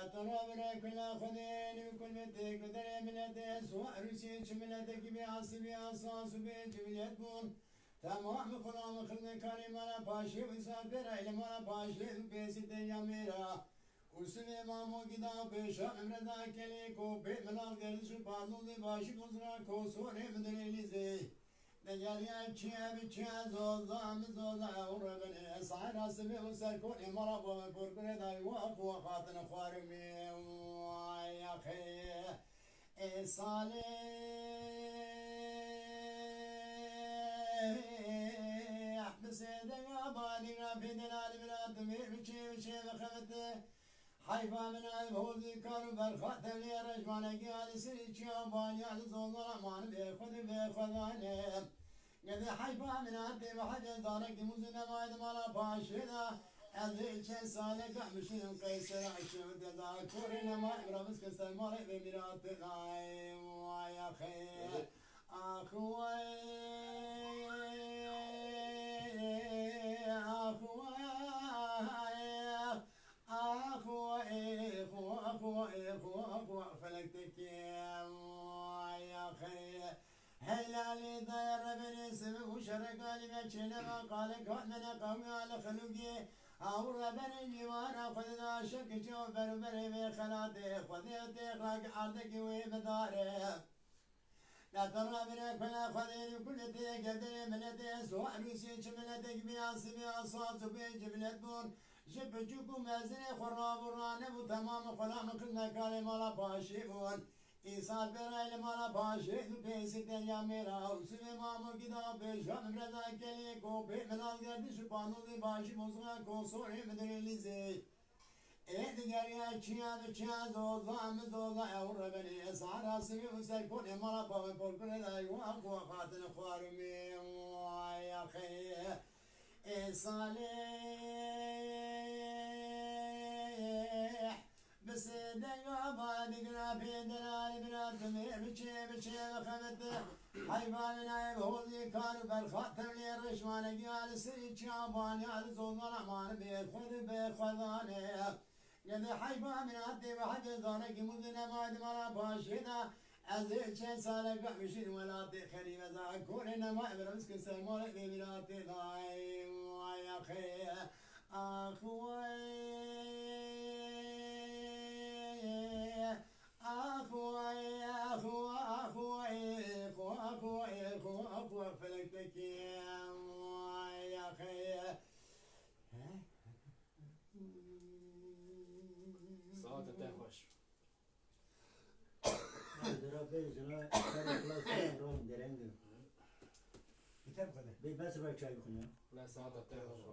أترابنا كل خذين بكل متك بدري ملتي سواء رسيل شملتك بعصبي أصاص بين جملت بون تمام خلام خلنا كريم أنا باشي وسافر إلى ما باشي بيسي تياميرا Usulü mamu gida peşa emreda keli ko pe menal gerçi pardon de başı kozra ko sore müdürelize ne gel ya çiğe zozam zoza urabene sahrası ve usar ko imara bu korkure da bu hatın kharmi ya khay salih بسيدنا بالغ في دلال بلاد ميرشي وشي بخمته حيفا من الهوذي كانوا برخات اللي رجمانا قال سريتشي وباني على زوضر امان بيخذاني قد حيفا من هدي بحاجة دارك مزن مايد مالا باشيدا أذيل شي سالك مشين قيسر عشو ددا كورينا ما إبرامس كسر مالي بميرات غاي ويا خير أخوي أخوة فلكتك يا خي هلالي داير بني سمك وشرق لي بچنا ما قال من قومي على خلقي أور بني جوار خذنا شك شوف بربري بخلاتي خذيتي خلاق عردك وبداره لا ترى بنا فلا خذيني كل تيك يدري من تيك سواء نسيت من تيك بياسمي أصوات بين جبلة بون جبجوكم مازني خراب الرانب وتمام خلام كلنا كلمة لا باشيبون إيصال برايل مالا باشي بيسي تنيا ميرا وسمي مامو كدا بيشام بردا كليكو بي منال گردي شبانو دي باشي موزغا كوسوري مدريليزي إيه دقاريا چيا زوزام زوزا أور بني سارا سمي وسر كون مالا باوي بولكري داي واقوا خاتن خوارمي يا خي صالح بس دقا بادقنا في دلال بلاد بشي بخمته حيفان نايب هوذي كانوا بالخاتم لي الرشمان قال سريد شابان يا زوزان امان بيخذاني قد حيفان من هدي بحج زانك مذن ماد مالا باشينا أزيد شي سالك مشين ولاتي خريبة زاكون إنما إبرمس كسر مولك ببلاتي ضاي يا خي أخوي فلكتك يا خي صوت التهوش Derabeyizine karıklasın rom derengin. Biter bu kadar. Bir ben sefer çay bakın ya. لا صوت التهوش